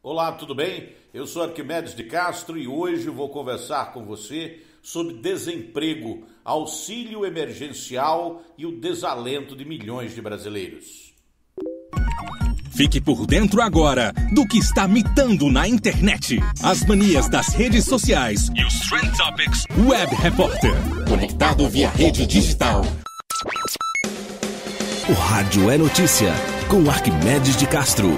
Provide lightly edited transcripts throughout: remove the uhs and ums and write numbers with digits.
Olá, tudo bem? Eu sou Arquimedes de Castro e hoje vou conversar com você sobre desemprego, auxílio emergencial e o desalento de milhões de brasileiros. Fique por dentro agora do que está mitando na internet. As manias das redes sociais e os Trend Topics Web Repórter. Conectado via rede digital. O Rádio é Notícia, com Arquimedes de Castro.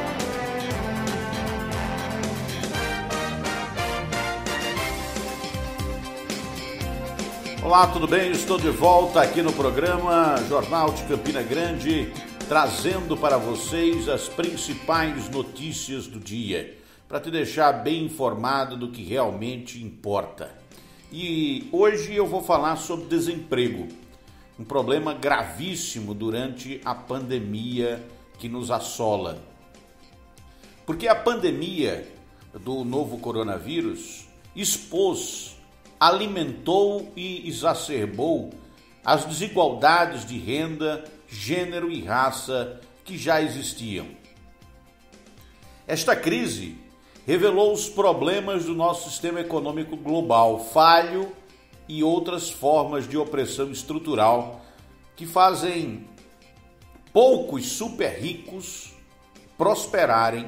Olá, tudo bem? Estou de volta aqui no programa Jornal de Campina Grande, trazendo para vocês as principais notícias do dia, para te deixar bem informado do que realmente importa. E hoje eu vou falar sobre desemprego, um problema gravíssimo durante a pandemia que nos assola. Porque a pandemia do novo coronavírus expôs, alimentou e exacerbou as desigualdades de renda, gênero e raça que já existiam. Esta crise revelou os problemas do nosso sistema econômico global, falho e outras formas de opressão estrutural que fazem poucos super ricos prosperarem,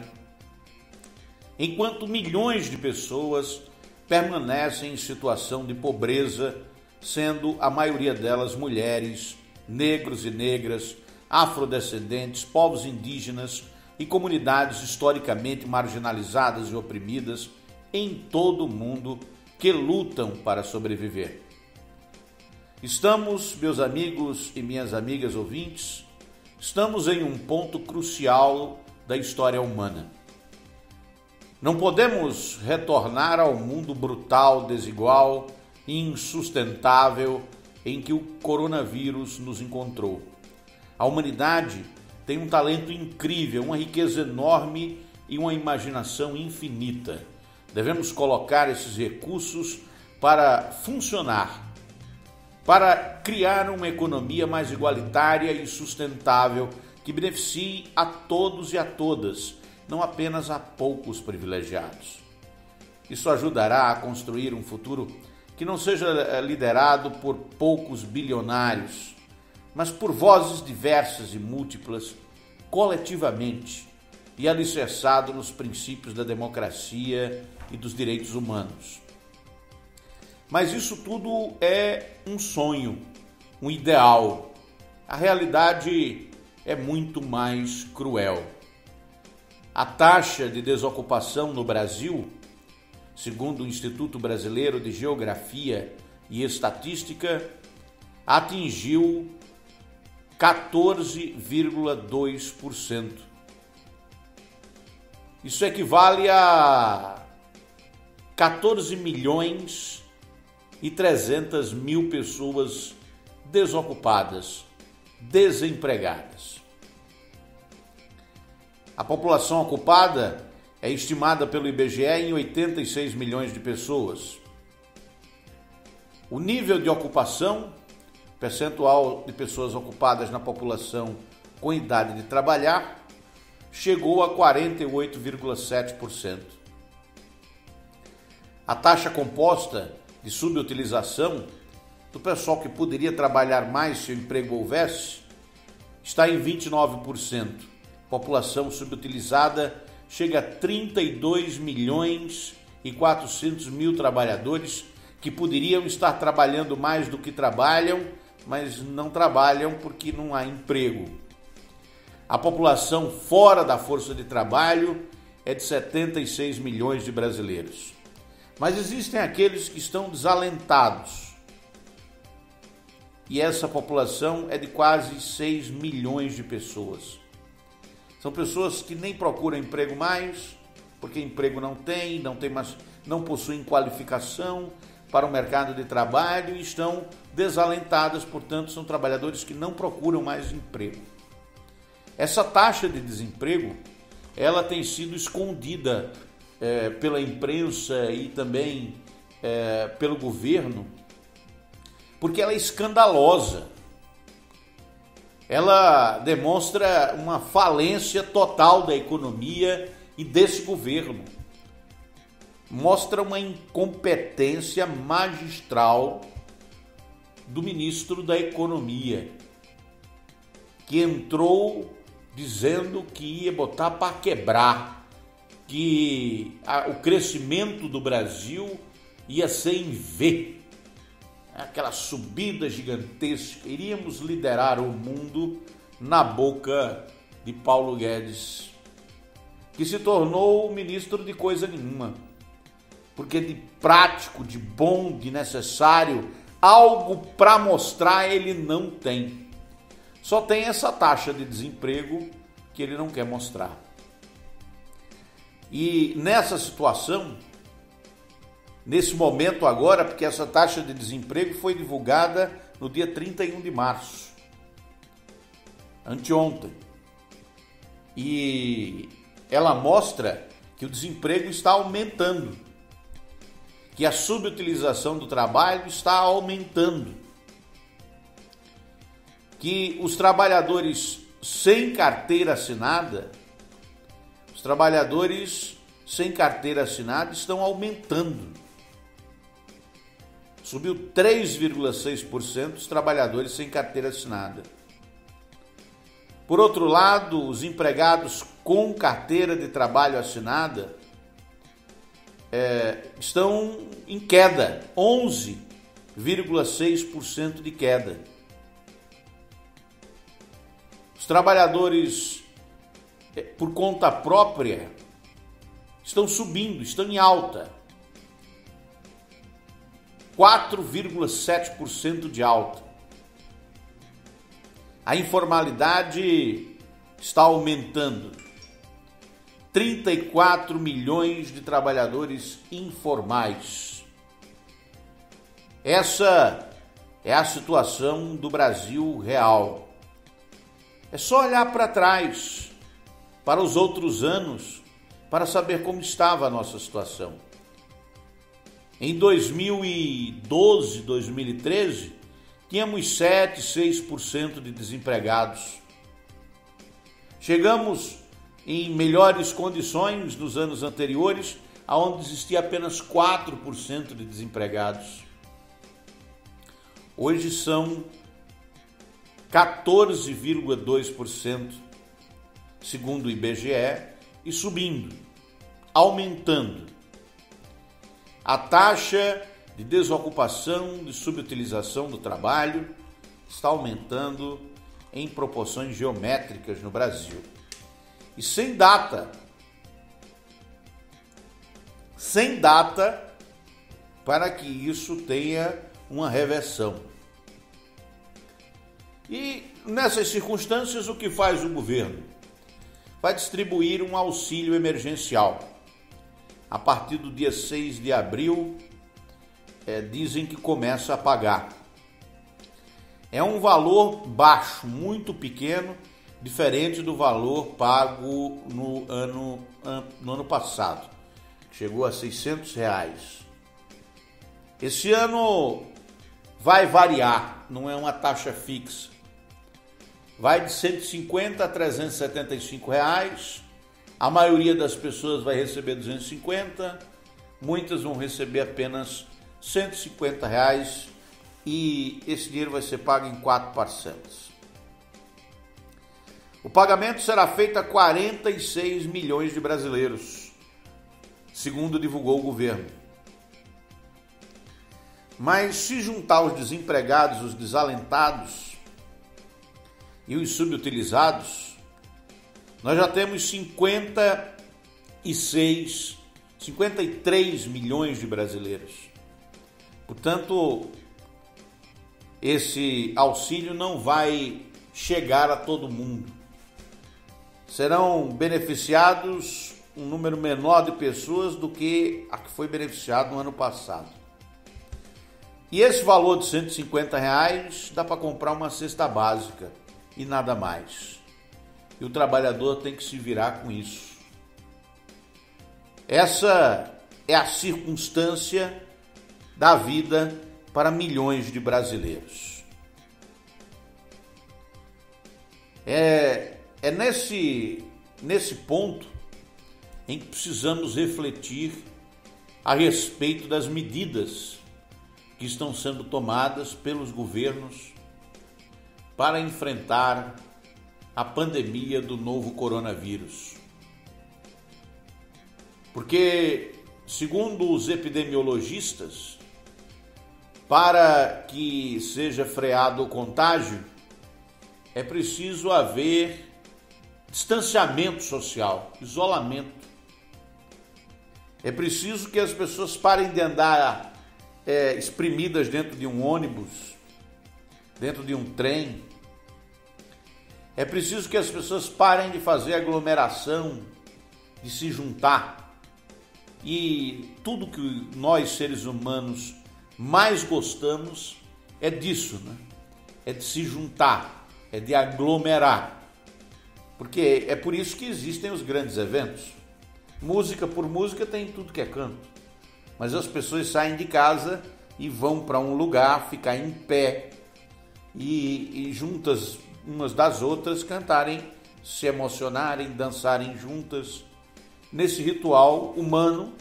enquanto milhões de pessoas permanecem em situação de pobreza, sendo a maioria delas mulheres, negros e negras, afrodescendentes, povos indígenas e comunidades historicamente marginalizadas e oprimidas em todo o mundo que lutam para sobreviver. Estamos, meus amigos e minhas amigas ouvintes, estamos em um ponto crucial da história humana. Não podemos retornar ao mundo brutal, desigual e insustentável em que o coronavírus nos encontrou. A humanidade tem um talento incrível, uma riqueza enorme e uma imaginação infinita. Devemos colocar esses recursos para funcionar, para criar uma economia mais igualitária e sustentável que beneficie a todos e a todas, não apenas a poucos privilegiados. Isso ajudará a construir um futuro que não seja liderado por poucos bilionários, mas por vozes diversas e múltiplas, coletivamente, e alicerçado nos princípios da democracia e dos direitos humanos. Mas isso tudo é um sonho, um ideal. A realidade é muito mais cruel. A taxa de desocupação no Brasil, segundo o Instituto Brasileiro de Geografia e Estatística, atingiu 14,2%. Isso equivale a 14 milhões e 300 mil pessoas desocupadas, desempregadas. A população ocupada é estimada pelo IBGE em 86 milhões de pessoas. O nível de ocupação, percentual de pessoas ocupadas na população com idade de trabalhar, chegou a 48,7%. A taxa composta de subutilização do pessoal que poderia trabalhar mais se o emprego houvesse está em 29%. População subutilizada chega a 32 milhões e 400 mil trabalhadores que poderiam estar trabalhando mais do que trabalham, mas não trabalham porque não há emprego. A população fora da força de trabalho é de 76 milhões de brasileiros. Mas existem aqueles que estão desalentados. E essa população é de quase 6 milhões de pessoas. São pessoas que nem procuram emprego mais, porque emprego não possuem qualificação para o mercado de trabalho e estão desalentadas, portanto, são trabalhadores que não procuram mais emprego. Essa taxa de desemprego, ela tem sido escondida pela imprensa e também pelo governo, porque ela é escandalosa. Ela demonstra uma falência total da economia e desse governo. Mostra uma incompetência magistral do ministro da Economia, que entrou dizendo que ia botar para quebrar, que o crescimento do Brasil ia ser em V, aquela subida gigantesca, iríamos liderar o mundo na boca de Paulo Guedes, que se tornou ministro de coisa nenhuma, porque de prático, de bom, de necessário, algo para mostrar ele não tem. Só tem essa taxa de desemprego que ele não quer mostrar. E nessa situação, nesse momento agora, porque essa taxa de desemprego foi divulgada no dia 31 de março, anteontem, e ela mostra que o desemprego está aumentando, que a subutilização do trabalho está aumentando, que os trabalhadores sem carteira assinada, estão aumentando. Subiu 3,6% os trabalhadores sem carteira assinada. Por outro lado, os empregados com carteira de trabalho assinada estão em queda, 11,6% de queda. Os trabalhadores por conta própria estão subindo, estão em alta, 4,7% de alta. A informalidade está aumentando, 34 milhões de trabalhadores informais. Essa é a situação do Brasil real. É só olhar para trás, para os outros anos, para saber como estava a nossa situação. Em 2012, 2013, tínhamos 7, 6% de desempregados. Chegamos em melhores condições nos anos anteriores, onde existia apenas 4% de desempregados. Hoje são 14,2%, segundo o IBGE, e subindo, aumentando. A taxa de desocupação, de subutilização do trabalho está aumentando em proporções geométricas no Brasil. E sem data para que isso tenha uma reversão. E nessas circunstâncias, o que faz o governo? Vai distribuir um auxílio emergencial. A partir do dia 6 de abril, dizem que começa a pagar. É um valor baixo, muito pequeno, diferente do valor pago no ano passado. Chegou a R$600. Esse ano vai variar, não é uma taxa fixa. Vai de R$150 a R$375. A maioria das pessoas vai receber R$250, muitas vão receber apenas R$150 e esse dinheiro vai ser pago em 4 parcelas. O pagamento será feito a 46 milhões de brasileiros, segundo divulgou o governo. Mas se juntar os desempregados, os desalentados e os subutilizados, nós já temos 53 milhões de brasileiros. Portanto, esse auxílio não vai chegar a todo mundo. Serão beneficiados um número menor de pessoas do que a que foi beneficiado no ano passado. E esse valor de R$150 dá para comprar uma cesta básica e nada mais. E o trabalhador tem que se virar com isso. Essa é a circunstância da vida para milhões de brasileiros. É nesse ponto em que precisamos refletir a respeito das medidas que estão sendo tomadas pelos governos para enfrentar a pandemia do novo coronavírus. Porque, segundo os epidemiologistas, para que seja freado o contágio, é preciso haver distanciamento social, isolamento. É preciso que as pessoas parem de andar espremidas dentro de um ônibus, dentro de um trem. É preciso que as pessoas parem de fazer aglomeração, de se juntar. E tudo que nós, seres humanos, mais gostamos é disso, né? É de se juntar, é de aglomerar. Porque é por isso que existem os grandes eventos. Música por música tem tudo que é canto. Mas as pessoas saem de casa e vão para um lugar, ficar em pé e juntas umas das outras cantarem, se emocionarem, dançarem juntas, nesse ritual humano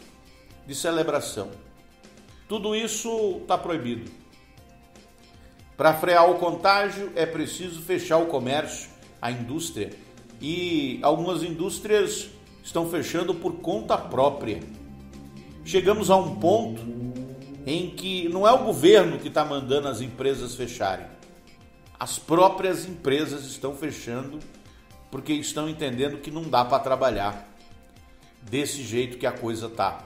de celebração. Tudo isso está proibido. Para frear o contágio é preciso fechar o comércio, a indústria, e algumas indústrias estão fechando por conta própria. Chegamos a um ponto em que não é o governo que está mandando as empresas fecharem. As próprias empresas estão fechando porque estão entendendo que não dá para trabalhar desse jeito que a coisa está.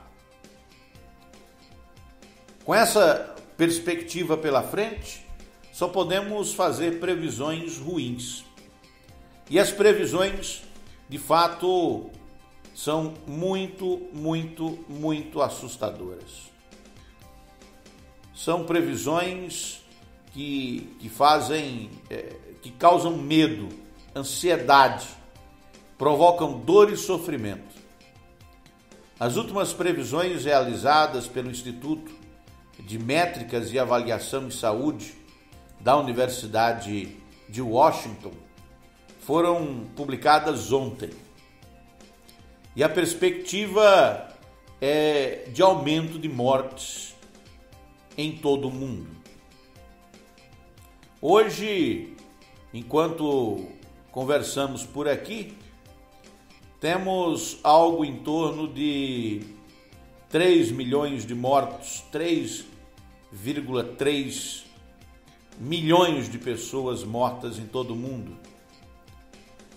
Com essa perspectiva pela frente, só podemos fazer previsões ruins. E as previsões, de fato, são muito, muito, muito assustadoras. São previsões que causam medo, ansiedade, provocam dor e sofrimento. As últimas previsões realizadas pelo Instituto de Métricas e Avaliação em Saúde da Universidade de Washington foram publicadas ontem. E a perspectiva é de aumento de mortes em todo o mundo. Hoje, enquanto conversamos por aqui, temos algo em torno de 3 milhões de mortos, 3,3 milhões de pessoas mortas em todo o mundo.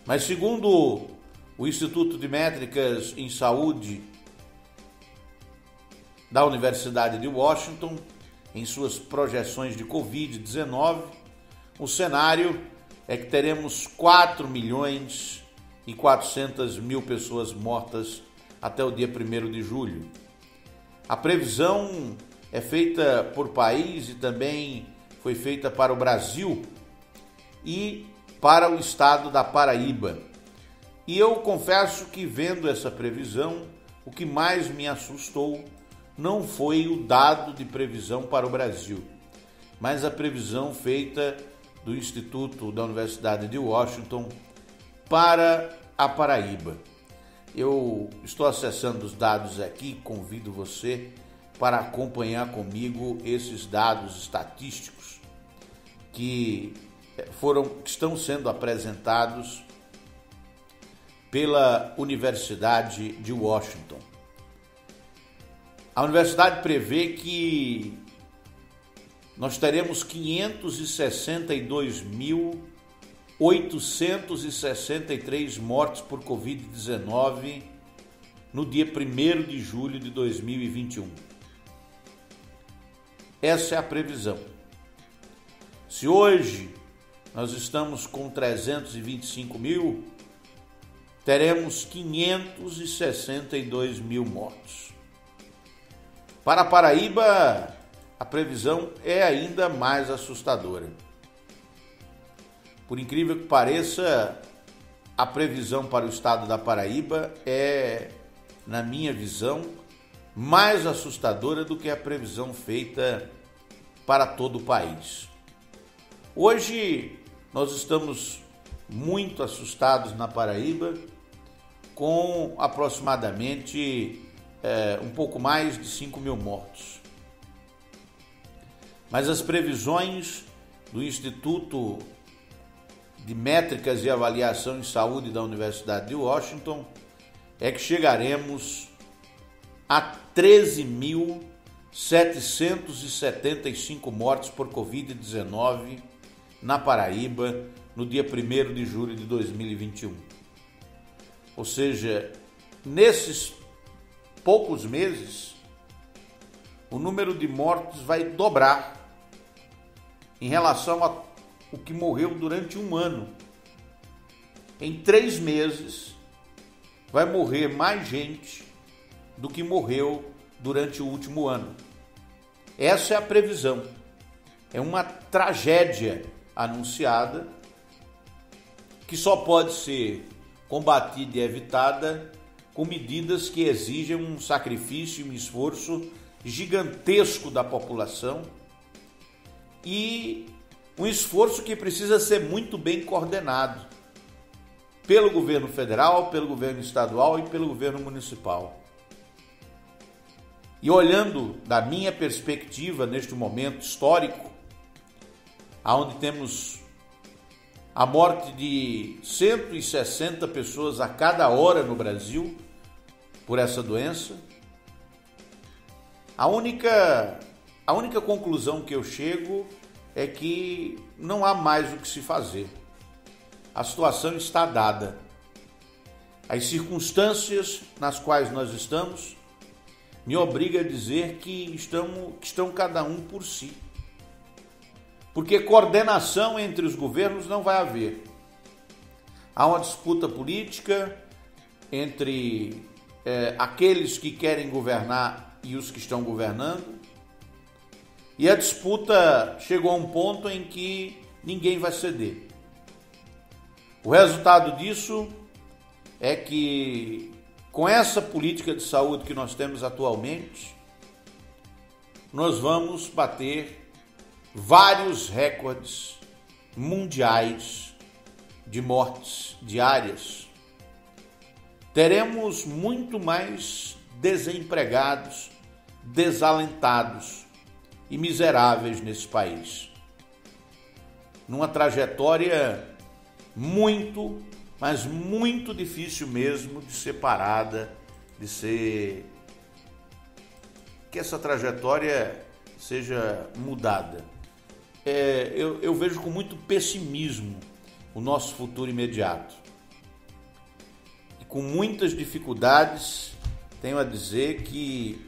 Mas segundo o Instituto de Métricas em Saúde da Universidade de Washington, em suas projeções de Covid-19, o cenário é que teremos 4 milhões e 400 mil pessoas mortas até o dia 1º de julho. A previsão é feita por país e também foi feita para o Brasil e para o estado da Paraíba. E eu confesso que, vendo essa previsão, o que mais me assustou não foi o dado de previsão para o Brasil, mas a previsão feita do Instituto da Universidade de Washington para a Paraíba. Eu estou acessando os dados aqui, convido você para acompanhar comigo esses dados estatísticos que estão sendo apresentados pela Universidade de Washington. A universidade prevê que nós teremos 562.863 mortes por Covid-19 no dia 1º de julho de 2021. Essa é a previsão. Se hoje nós estamos com 325 mil, teremos 562 mil mortos. Para a Paraíba, a previsão é ainda mais assustadora. Por incrível que pareça, a previsão para o estado da Paraíba é, na minha visão, mais assustadora do que a previsão feita para todo o país. Hoje nós estamos muito assustados na Paraíba, com aproximadamente um pouco mais de 5 mil mortos. Mas as previsões do Instituto de Métricas e Avaliação em Saúde da Universidade de Washington é que chegaremos a 13.775 mortes por Covid-19 na Paraíba no dia 1º de julho de 2021. Ou seja, nesses poucos meses, o número de mortos vai dobrar em relação ao que morreu durante um ano. Em 3 meses, vai morrer mais gente do que morreu durante o último ano. Essa é a previsão. É uma tragédia anunciada que só pode ser combatida e evitada com medidas que exigem um sacrifício e um esforço gigantesco da população e um esforço que precisa ser muito bem coordenado pelo governo federal, pelo governo estadual e pelo governo municipal. E olhando da minha perspectiva neste momento histórico, onde temos a morte de 160 pessoas a cada hora no Brasil por essa doença, a única conclusão que eu chego é que não há mais o que se fazer. A situação está dada. As circunstâncias nas quais nós estamos me obrigam a dizer que estão cada um por si. Porque coordenação entre os governos não vai haver. Há uma disputa política entre aqueles que querem governar e os que estão governando. E a disputa chegou a um ponto em que ninguém vai ceder. O resultado disso é que, com essa política de saúde que nós temos atualmente, nós vamos bater vários recordes mundiais de mortes diárias. Teremos muito mais desempregados, desalentados e miseráveis nesse país. Numa trajetória muito, mas muito difícil mesmo de ser parada, que essa trajetória seja mudada. Eu vejo com muito pessimismo o nosso futuro imediato. E com muitas dificuldades, tenho a dizer que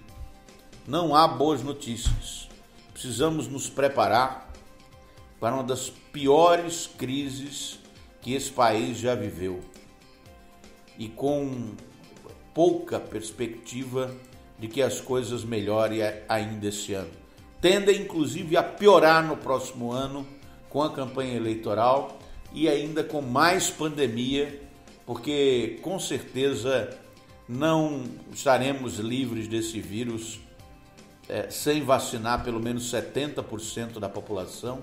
não há boas notícias. Precisamos nos preparar para uma das piores crises que esse país já viveu e com pouca perspectiva de que as coisas melhorem ainda esse ano. Tendem, inclusive, a piorar no próximo ano com a campanha eleitoral e ainda com mais pandemia, porque com certeza não estaremos livres desse vírus sem vacinar pelo menos 70% da população,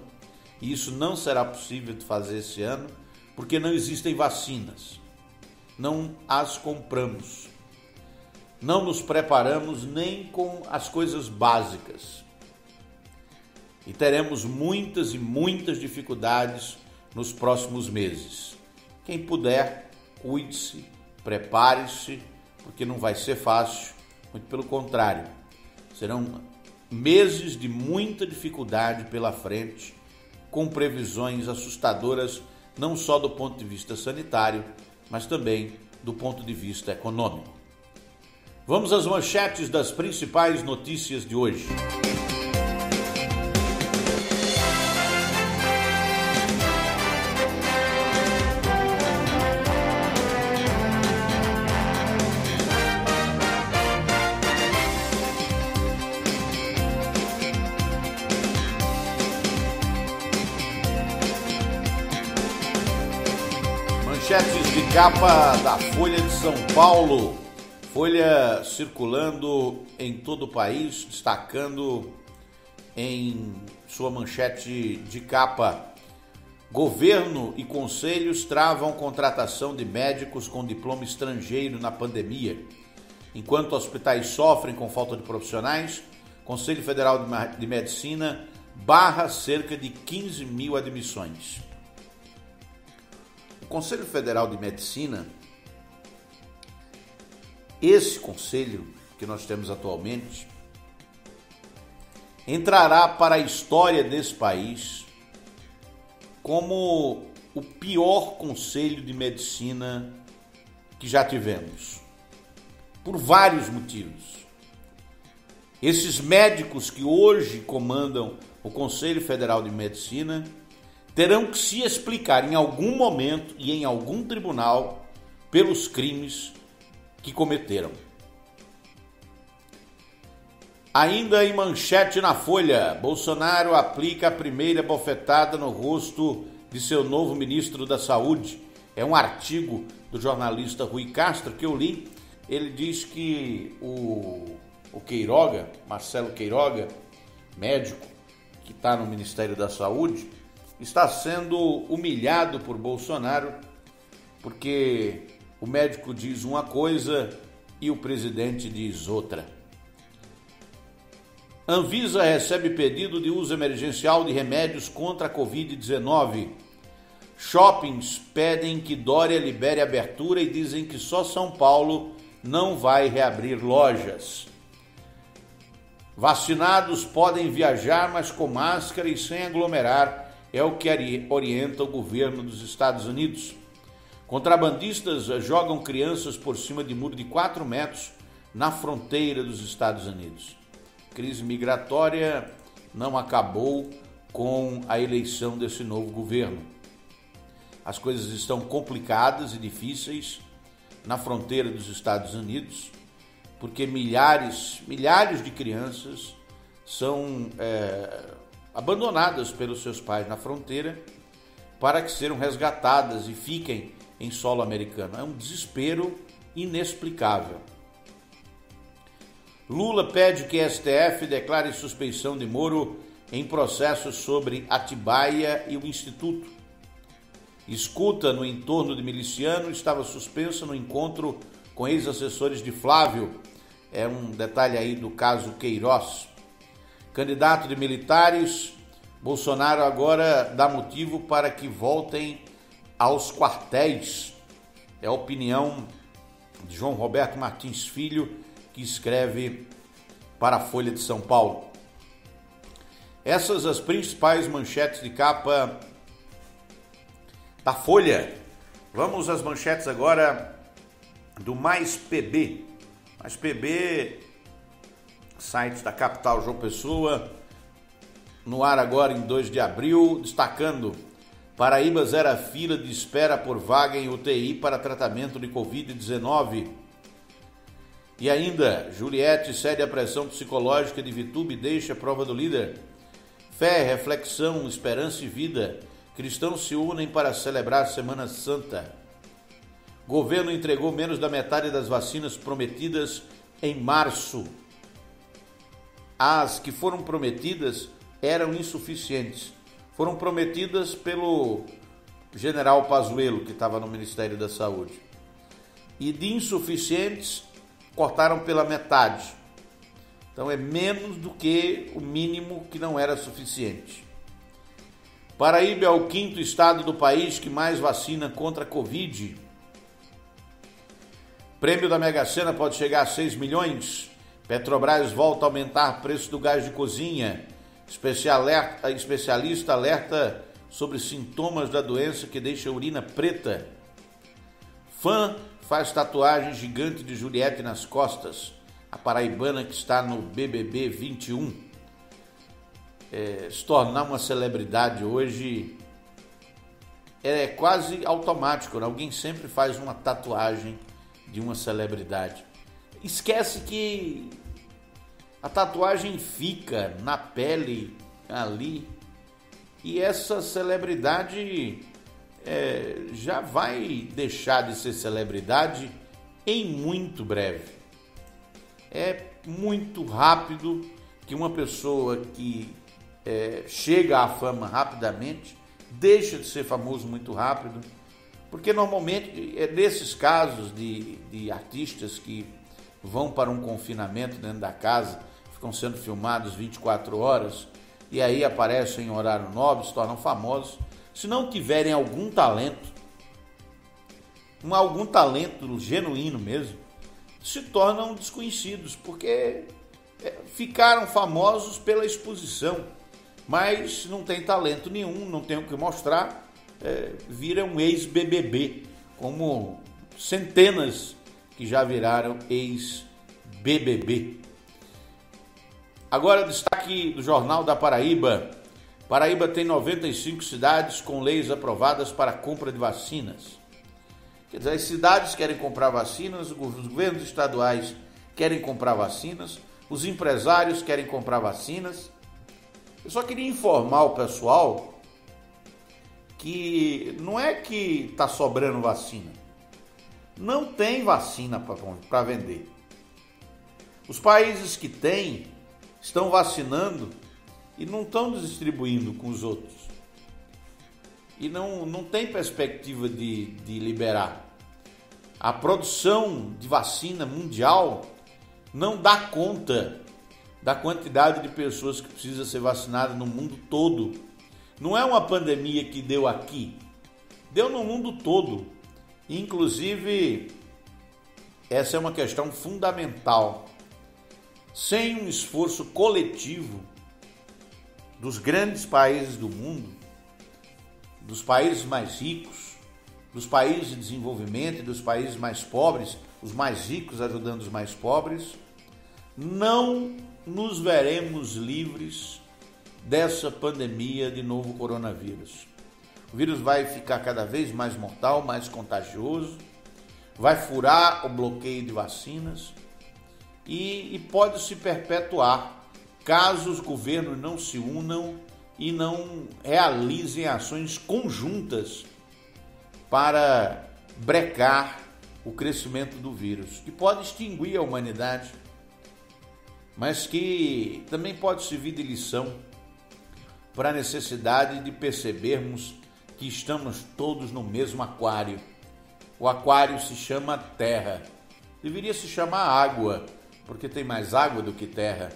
e isso não será possível de fazer esse ano, porque não existem vacinas, não as compramos, não nos preparamos nem com as coisas básicas. E teremos muitas e muitas dificuldades nos próximos meses. Quem puder, cuide-se, prepare-se, porque não vai ser fácil, muito pelo contrário. Serão meses de muita dificuldade pela frente, com previsões assustadoras, não só do ponto de vista sanitário, mas também do ponto de vista econômico. Vamos às manchetes das principais notícias de hoje. Manchetes de capa da Folha de São Paulo. Folha circulando em todo o país, destacando em sua manchete de capa: Governo e conselhos travam contratação de médicos com diploma estrangeiro na pandemia. Enquanto hospitais sofrem com falta de profissionais, Conselho Federal de Medicina barra cerca de 15 mil admissões. O Conselho Federal de Medicina, esse conselho que nós temos atualmente, entrará para a história desse país como o pior conselho de medicina que já tivemos, por vários motivos. Esses médicos que hoje comandam o Conselho Federal de Medicina terão que se explicar em algum momento e em algum tribunal pelos crimes que cometeram. Ainda em manchete na Folha, Bolsonaro aplica a primeira bofetada no rosto de seu novo ministro da Saúde. É um artigo do jornalista Rui Castro que eu li. Ele diz que o Queiroga, Marcelo Queiroga, médico que está no Ministério da Saúde, está sendo humilhado por Bolsonaro porque o médico diz uma coisa e o presidente diz outra. Anvisa recebe pedido de uso emergencial de remédios contra a Covid-19. Shoppings pedem que Dória libere abertura e dizem que só São Paulo não vai reabrir lojas. Vacinados podem viajar, mas com máscara e sem aglomerar, é o que orienta o governo dos Estados Unidos. Contrabandistas jogam crianças por cima de muro de 4 metros na fronteira dos Estados Unidos. Crise migratória não acabou com a eleição desse novo governo. As coisas estão complicadas e difíceis na fronteira dos Estados Unidos, porque milhares de crianças são abandonadas pelos seus pais na fronteira para que sejam resgatadas e fiquem em solo americano. É um desespero inexplicável. Lula pede que STF declare suspeição de Moro em processos sobre Atibaia e o Instituto. Escuta no entorno de miliciano estava suspensa no encontro com ex-assessores de Flávio. É um detalhe aí do caso Queiroz. Candidato de militares, Bolsonaro agora dá motivo para que voltem aos quartéis. É a opinião de João Roberto Martins Filho, que escreve para a Folha de São Paulo. Essas as principais manchetes de capa da Folha. Vamos às manchetes agora do Mais PB. Mais PB, site da capital João Pessoa, no ar agora em 2 de abril, destacando: Paraíba zera fila de espera por vaga em UTI para tratamento de Covid-19. E ainda, Juliette cede à pressão psicológica de Vitube e deixa a prova do líder. Fé, reflexão, esperança e vida. Cristãos se unem para celebrar a Semana Santa. Governo entregou menos da metade das vacinas prometidas em março. As que foram prometidas eram insuficientes. Foram prometidas pelo general Pazuello, que estava no Ministério da Saúde. E de insuficientes, cortaram pela metade. Então é menos do que o mínimo, que não era suficiente. Paraíba é o 5º estado do país que mais vacina contra a Covid. Prêmio da Mega Sena pode chegar a 6 milhões. Petrobras volta a aumentar preço do gás de cozinha. Especialista alerta sobre sintomas da doença que deixa a urina preta. Fã faz tatuagem gigante de Juliette nas costas. A paraibana que está no BBB 21. Se tornar uma celebridade hoje é quase automático, né? Alguém sempre faz uma tatuagem de uma celebridade. Esquece que a tatuagem fica na pele ali e essa celebridade já vai deixar de ser celebridade em muito breve. É muito rápido que uma pessoa que chega à fama rapidamente deixa de ser famoso muito rápido, porque normalmente é nesses casos de artistas que vão para um confinamento dentro da casa, ficam sendo filmados 24 horas e aí aparecem em horário nobre, se tornam famosos. Se não tiverem algum talento genuíno mesmo, se tornam desconhecidos, porque ficaram famosos pela exposição, mas não tem talento nenhum, não tem o que mostrar, vira um ex-BBB, como centenas que já viraram ex-BBB. Agora, destaque do Jornal da Paraíba. Paraíba tem 95 cidades com leis aprovadas para a compra de vacinas. Quer dizer, as cidades querem comprar vacinas, os governos estaduais querem comprar vacinas, os empresários querem comprar vacinas. Eu só queria informar o pessoal que não é que está sobrando vacina. Não tem vacina para vender. Os países que têm estão vacinando e não estão distribuindo com os outros. E não tem perspectiva de liberar. A produção de vacina mundial não dá conta da quantidade de pessoas que precisa ser vacinada no mundo todo. Não é uma pandemia que deu aqui, deu no mundo todo. Inclusive, essa é uma questão fundamental. Sem um esforço coletivo dos grandes países do mundo, dos países mais ricos, dos países de desenvolvimento e dos países mais pobres, os mais ricos ajudando os mais pobres, não nos veremos livres dessa pandemia de novo coronavírus. O vírus vai ficar cada vez mais mortal, mais contagioso, vai furar o bloqueio de vacinas e pode se perpetuar caso os governos não se unam e não realizem ações conjuntas para brecar o crescimento do vírus, que pode extinguir a humanidade, mas que também pode servir de lição para a necessidade de percebermos que estamos todos no mesmo aquário. O aquário se chama Terra. Deveria se chamar Água, porque tem mais água do que terra,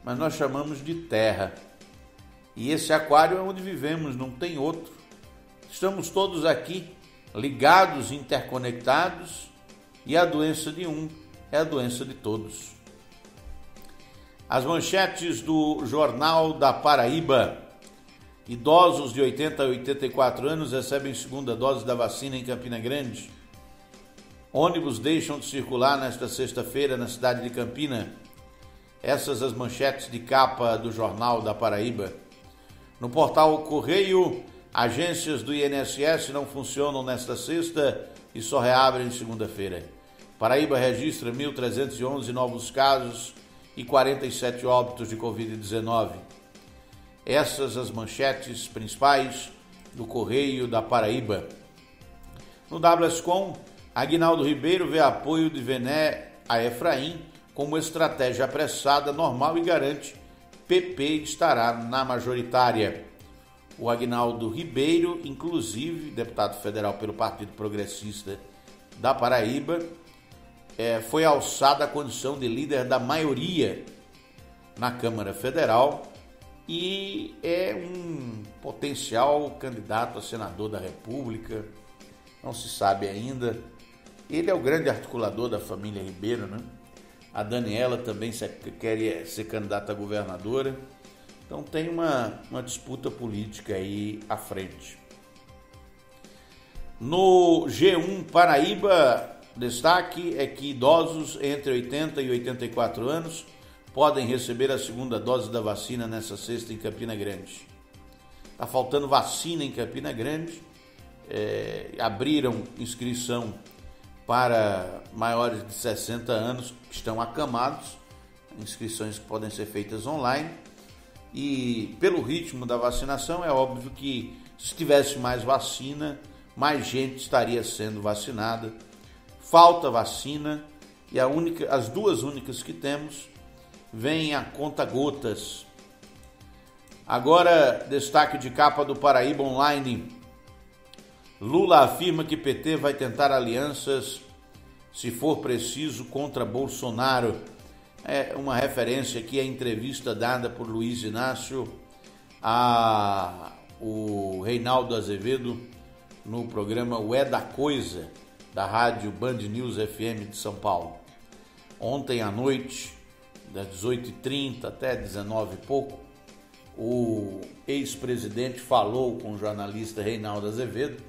mas nós chamamos de Terra. E esse aquário é onde vivemos, não tem outro. Estamos todos aqui ligados, interconectados, e a doença de um é a doença de todos. As manchetes do Jornal da Paraíba. Idosos de 80 a 84 anos recebem segunda dose da vacina em Campina Grande. Ônibus deixam de circular nesta sexta-feira na cidade de Campina. Essas as manchetes de capa do Jornal da Paraíba. No portal Correio, agências do INSS não funcionam nesta sexta e só reabrem segunda-feira. Paraíba registra 1.311 novos casos e 47 óbitos de Covid-19. Essas as manchetes principais do Correio da Paraíba. No WSCom, Aguinaldo Ribeiro vê apoio de Vené a Efraim como estratégia apressada, normal e garante PP estará na majoritária. O Aguinaldo Ribeiro, inclusive, deputado federal pelo Partido Progressista da Paraíba, foi alçado à condição de líder da maioria na Câmara Federal e é um potencial candidato a senador da República, não se sabe ainda. Ele é o grande articulador da família Ribeiro, né? A Daniela também quer ser candidata a governadora. Então tem uma disputa política aí à frente. No G1 Paraíba, destaque é que idosos entre 80 e 84 anos podem receber a segunda dose da vacina nessa sexta em Campina Grande. Está faltando vacina em Campina Grande. Abriram inscrição para maiores de 60 anos que estão acamados, inscrições que podem ser feitas online. E pelo ritmo da vacinação, é óbvio que se tivesse mais vacina, mais gente estaria sendo vacinada. Falta vacina e as duas únicas que temos vêm a conta-gotas. Agora, destaque de capa do Paraíba Online. Lula afirma que PT vai tentar alianças, se for preciso, contra Bolsonaro. É uma referência aqui à entrevista dada por Luiz Inácio ao Reinaldo Azevedo no programa O É da Coisa, da rádio Band News FM de São Paulo. Ontem à noite, das 18h30 até 19h e pouco, o ex-presidente falou com o jornalista Reinaldo Azevedo,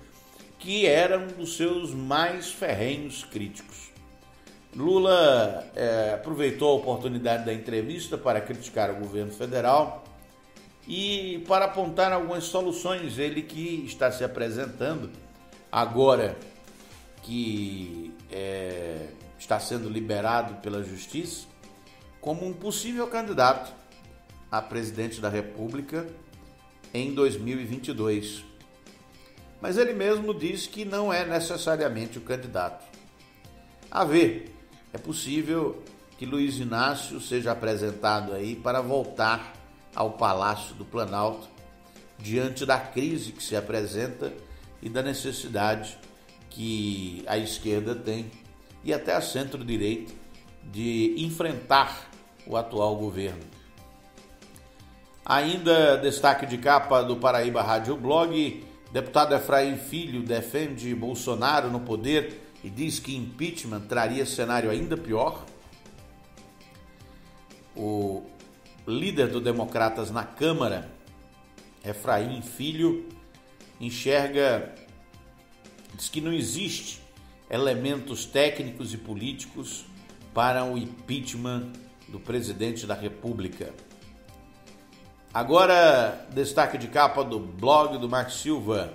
que era um dos seus mais ferrenhos críticos. Lula aproveitou a oportunidade da entrevista para criticar o governo federal e para apontar algumas soluções. Ele que está se apresentando agora que está sendo liberado pela Justiça como um possível candidato a presidente da República em 2022. Mas ele mesmo diz que não é necessariamente o candidato. A ver, é possível que Luiz Inácio seja apresentado aí para voltar ao Palácio do Planalto diante da crise que se apresenta e da necessidade que a esquerda tem e até a centro-direita de enfrentar o atual governo. Ainda destaque de capa do Paraíba Rádio Blog. Deputado Efraim Filho defende Bolsonaro no poder e diz que impeachment traria cenário ainda pior. O líder do Democratas na Câmara, Efraim Filho, diz que não existe elementos técnicos e políticos para o impeachment do presidente da República. Agora, destaque de capa do blog do Marcos Silva.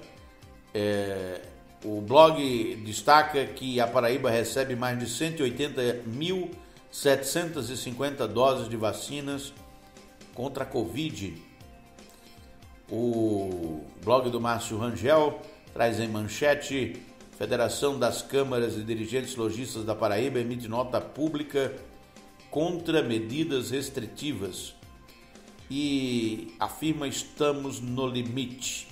O blog destaca que a Paraíba recebe mais de 180.750 doses de vacinas contra a Covid. O blog do Márcio Rangel traz em manchete: Federação das Câmaras e Dirigentes Lojistas da Paraíba emite nota pública contra medidas restritivas e afirma estamos no limite.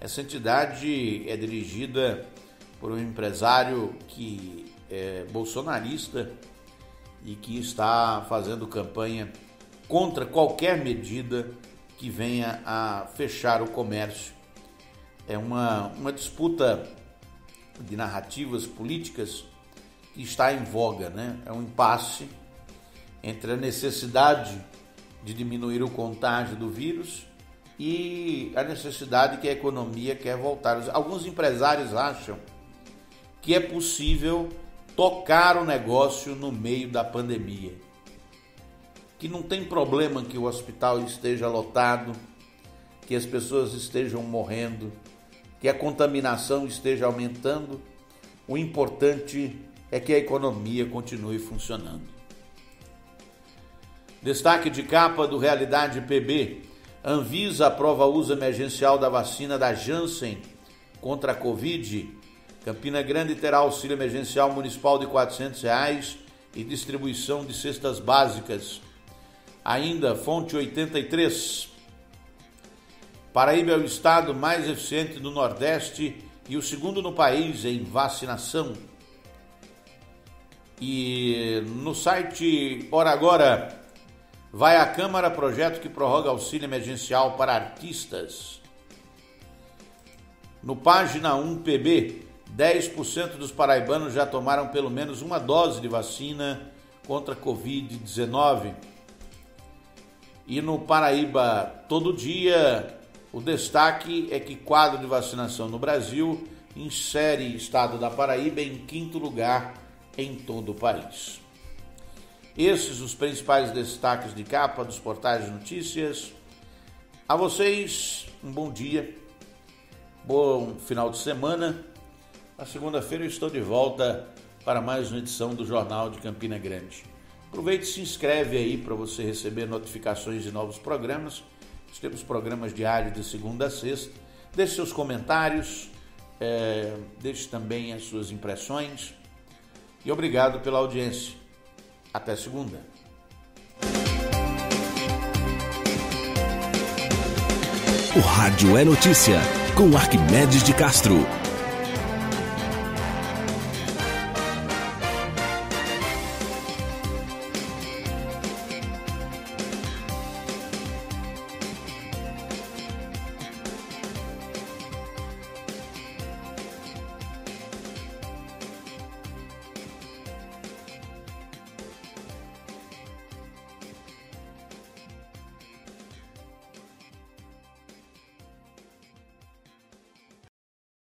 Essa entidade é dirigida por um empresário que é bolsonarista e que está fazendo campanha contra qualquer medida que venha a fechar o comércio. É uma disputa de narrativas políticas que está em voga, né? É um impasse entre a necessidade de diminuir o contágio do vírus e a necessidade que a economia quer voltar. Alguns empresários acham que é possível tocar o negócio no meio da pandemia, que não tem problema que o hospital esteja lotado, que as pessoas estejam morrendo, que a contaminação esteja aumentando. O importante é que a economia continue funcionando. Destaque de capa do Realidade PB. Anvisa aprova uso emergencial da vacina da Janssen contra a Covid. Campina Grande terá auxílio emergencial municipal de R$ 400 e distribuição de cestas básicas. Ainda, fonte 83. Paraíba é o estado mais eficiente do Nordeste e o segundo no país em vacinação. E no site Hora Agora, vai à Câmara projeto que prorroga auxílio emergencial para artistas. No Página 1 PB, 10% dos paraibanos já tomaram pelo menos uma dose de vacina contra a Covid-19. E no Paraíba Todo Dia, o destaque é que quadro de vacinação no Brasil insere estado da Paraíba em 5º lugar em todo o país. Esses os principais destaques de capa dos portais de notícias. A vocês, um bom dia, bom final de semana. Na segunda-feira eu estou de volta para mais uma edição do Jornal de Campina Grande. Aproveite e se inscreve aí para você receber notificações de novos programas. Nós temos programas diários de segunda a sexta. Deixe seus comentários, deixe também as suas impressões. E obrigado pela audiência. Até segunda. O rádio é notícia, com Arquimedes de Castro.